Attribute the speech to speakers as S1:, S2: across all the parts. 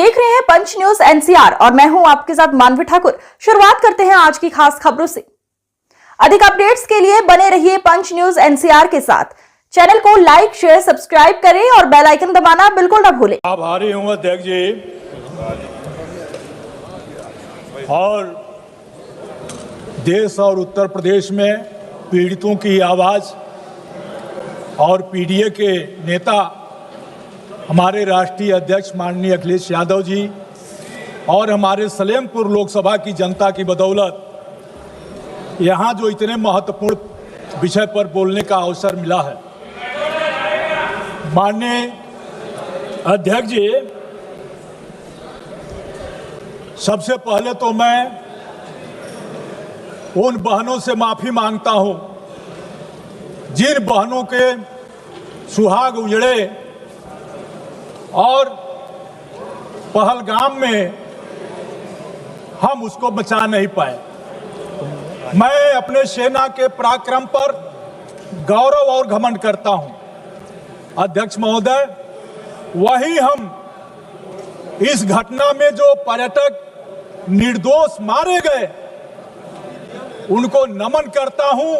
S1: देख रहे हैं पंच न्यूज एनसीआर और मैं हूं आपके साथ मानवी ठाकुर। शुरुआत करते हैं आज की खास खबरों से। अधिक अपडेट्स के लिए बने रहिए पंच न्यूज एनसीआर के साथ। चैनल को लाइक, शेयर, सब्सक्राइब करें और बेल आइकन दबाना बिल्कुल न भूलें।
S2: आभारी हूं अध्यक्ष जी और देश और उत्तर प्रदेश में पीड़ितों की आवाज और पीडीए के नेता हमारे राष्ट्रीय अध्यक्ष माननीय अखिलेश यादव जी और हमारे सलेमपुर लोकसभा की जनता की बदौलत यहाँ जो इतने महत्वपूर्ण विषय पर बोलने का अवसर मिला है। माननीय अध्यक्ष जी, सबसे पहले तो मैं उन बहनों से माफी मांगता हूं जिन बहनों के सुहाग उजड़े और पहलगाम में हम उसको बचा नहीं पाए। मैं अपने सेना के पराक्रम पर गौरव और घमंड करता हूं। अध्यक्ष महोदय, वही हम इस घटना में जो पर्यटक निर्दोष मारे गए उनको नमन करता हूं।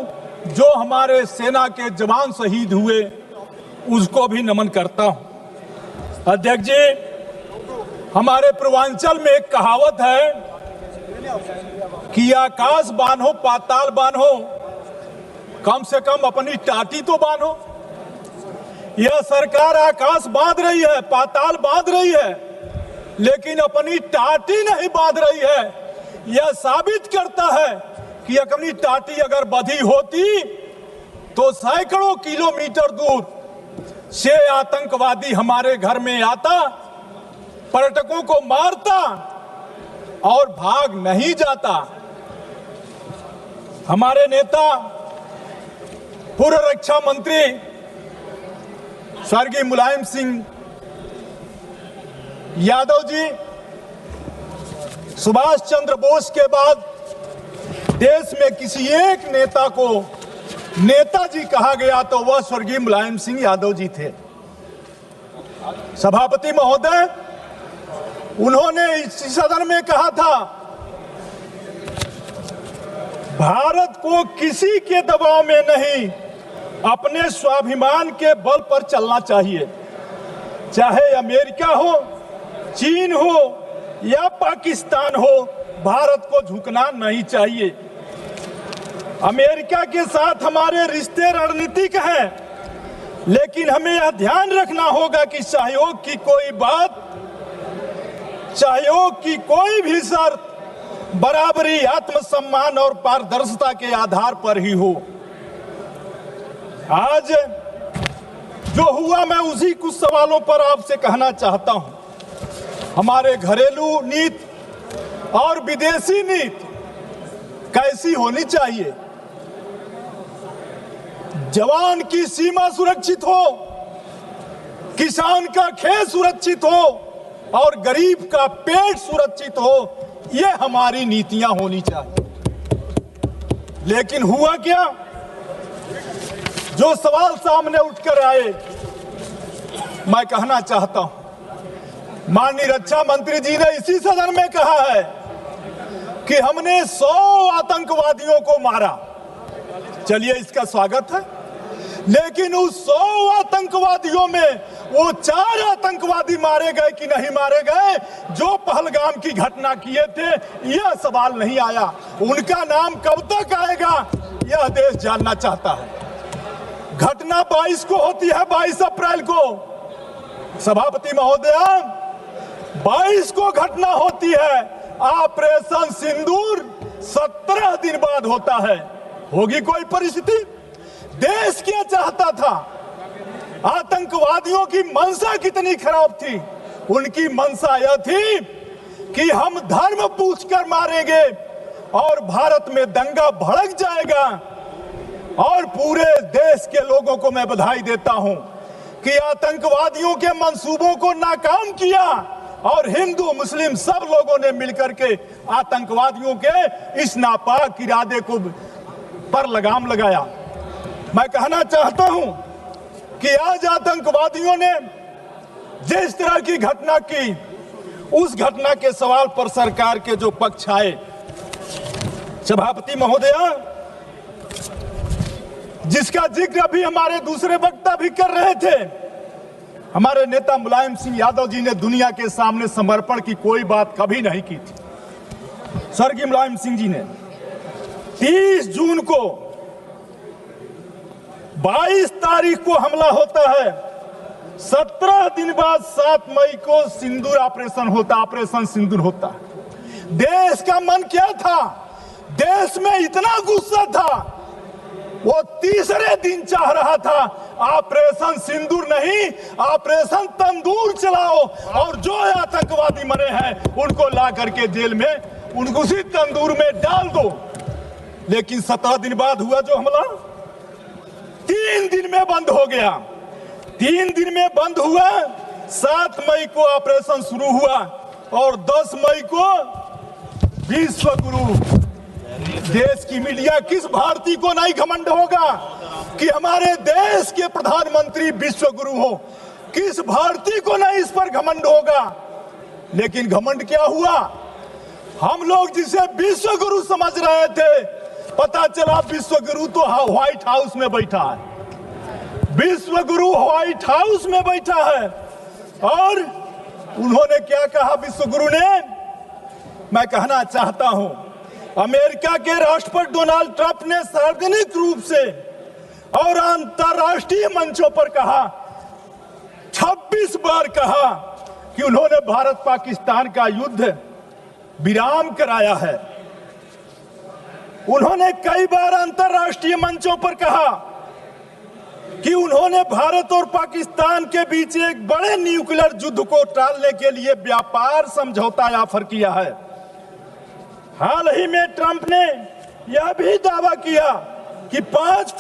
S2: जो हमारे सेना के जवान शहीद हुए उसको भी नमन करता हूं। अध्यक्ष जी, हमारे पूर्वांचल में एक कहावत है कि आकाश बांधो पाताल बांधो, कम से कम अपनी टाटी तो बांधो। यह सरकार आकाश बांध रही है, पाताल बांध रही है, लेकिन अपनी टाटी नहीं बांध रही है। यह साबित करता है कि अपनी टाटी अगर बंधी होती तो सैकड़ों किलोमीटर दूर से आतंकवादी हमारे घर में आता, पर्यटकों को मारता और भाग नहीं जाता। हमारे नेता पूर्व रक्षा मंत्री स्वर्गीय मुलायम सिंह यादव जी, सुभाष चंद्र बोस के बाद देश में किसी एक नेता को नेताजी कहा गया तो वह स्वर्गीय मुलायम सिंह यादव जी थे। सभापति महोदय, उन्होंने इस सदन में कहा था, भारत को किसी के दबाव में नहीं, अपने स्वाभिमान के बल पर चलना चाहिए। चाहे अमेरिका हो, चीन हो या पाकिस्तान हो, भारत को झुकना नहीं चाहिए। अमेरिका के साथ हमारे रिश्ते रणनीतिक हैं, लेकिन हमें यह ध्यान रखना होगा कि सहयोग की कोई बात, सहयोग की कोई भी शर्त बराबरी, आत्मसम्मान और पारदर्शिता के आधार पर ही हो। आज जो हुआ, मैं उसी कुछ सवालों पर आपसे कहना चाहता हूं। हमारे घरेलू नीति और विदेशी नीति कैसी होनी चाहिए? जवान की सीमा सुरक्षित हो, किसान का खेत सुरक्षित हो और गरीब का पेट सुरक्षित हो, ये हमारी नीतियां होनी चाहिए। लेकिन हुआ क्या? जो सवाल सामने उठकर आए, मैं कहना चाहता हूं, माननीय रक्षा मंत्री जी ने इसी सदन में कहा है कि हमने 100 आतंकवादियों को मारा। चलिए, इसका स्वागत है, लेकिन उस 100 आतंकवादियों में वो 4 आतंकवादी मारे गए कि नहीं मारे गए जो पहलगाम की घटना किए थे, यह सवाल नहीं आया। उनका नाम कब तक आएगा, यह देश जानना चाहता है। घटना 22 को होती है, 22 अप्रैल को। सभापति महोदया, 22 को घटना होती है। ऑपरेशन सिंदूर 17 दिन बाद होता है। होगी कोई परिस्थिति? देश क्या चाहता था? आतंकवादियों की मंशा कितनी खराब थी? उनकी मंशा यह थी कि हम धर्म पूछकर मारेंगे और भारत में दंगा भड़क जाएगा। और पूरे देश के लोगों को मैं बधाई देता हूं कि आतंकवादियों के मंसूबों को नाकाम किया और हिंदू मुस्लिम सब लोगों ने मिलकर के आतंकवादियों के इस नापाक इरादे को पर लगाम लगाया। मैं कहना चाहता हूं कि आज आतंकवादियों ने जिस तरह की घटना की उस घटना के सवाल पर सरकार के जो पक्ष आए, सभापति महोदया, जिसका जिक्र अभी हमारे दूसरे वक्ता भी कर रहे थे, हमारे नेता मुलायम सिंह यादव जी ने दुनिया के सामने समर्पण की कोई बात कभी नहीं की थी। स्वर्गीय मुलायम सिंह जी ने 30 जून को 22 तारीख को हमला होता है, 17 दिन बाद 7 मई को सिंदूर ऑपरेशन सिंदूर होता है। देश का मन क्या था? देश में इतना गुस्सा था, वो तीसरे दिन चाह रहा था ऑपरेशन सिंदूर नहीं, ऑपरेशन तंदूर चलाओ और जो आतंकवादी मरे हैं उनको ला करके जेल में, उनको उसी तंदूर में डाल दो। लेकिन 17 दिन बाद हुआ जो हमला, 3 दिन में बंद हो गया। 3 दिन में बंद हुआ, 7 मई को ऑपरेशन शुरू हुआ और 10 मई को विश्व गुरु। देश की मीडिया किस भारतीय को नहीं घमंड होगा कि हमारे देश के प्रधानमंत्री विश्व गुरु हो? किस भारतीय को नहीं इस पर घमंड होगा? लेकिन घमंड क्या हुआ? हम लोग जिसे विश्व गुरु समझ रहे थे, पता चला विश्व गुरु तो व्हाइट हाउस में बैठा है। विश्व गुरु व्हाइट हाउस में बैठा है। और उन्होंने क्या कहा विश्व गुरु ने? मैं कहना चाहता हूं, अमेरिका के राष्ट्रपति डोनाल्ड ट्रंप ने सार्वजनिक रूप से और अंतरराष्ट्रीय मंचों पर कहा, 26 बार कहा कि उन्होंने भारत पाकिस्तान का युद्ध विराम कराया है। उन्होंने कई बार अंतरराष्ट्रीय मंचों पर कहा कि उन्होंने भारत और पाकिस्तान के बीच एक बड़े न्यूक्लियर युद्ध को टालने के लिए व्यापार समझौता ऑफर किया है। हाल ही में ट्रंप ने यह भी दावा किया कि 5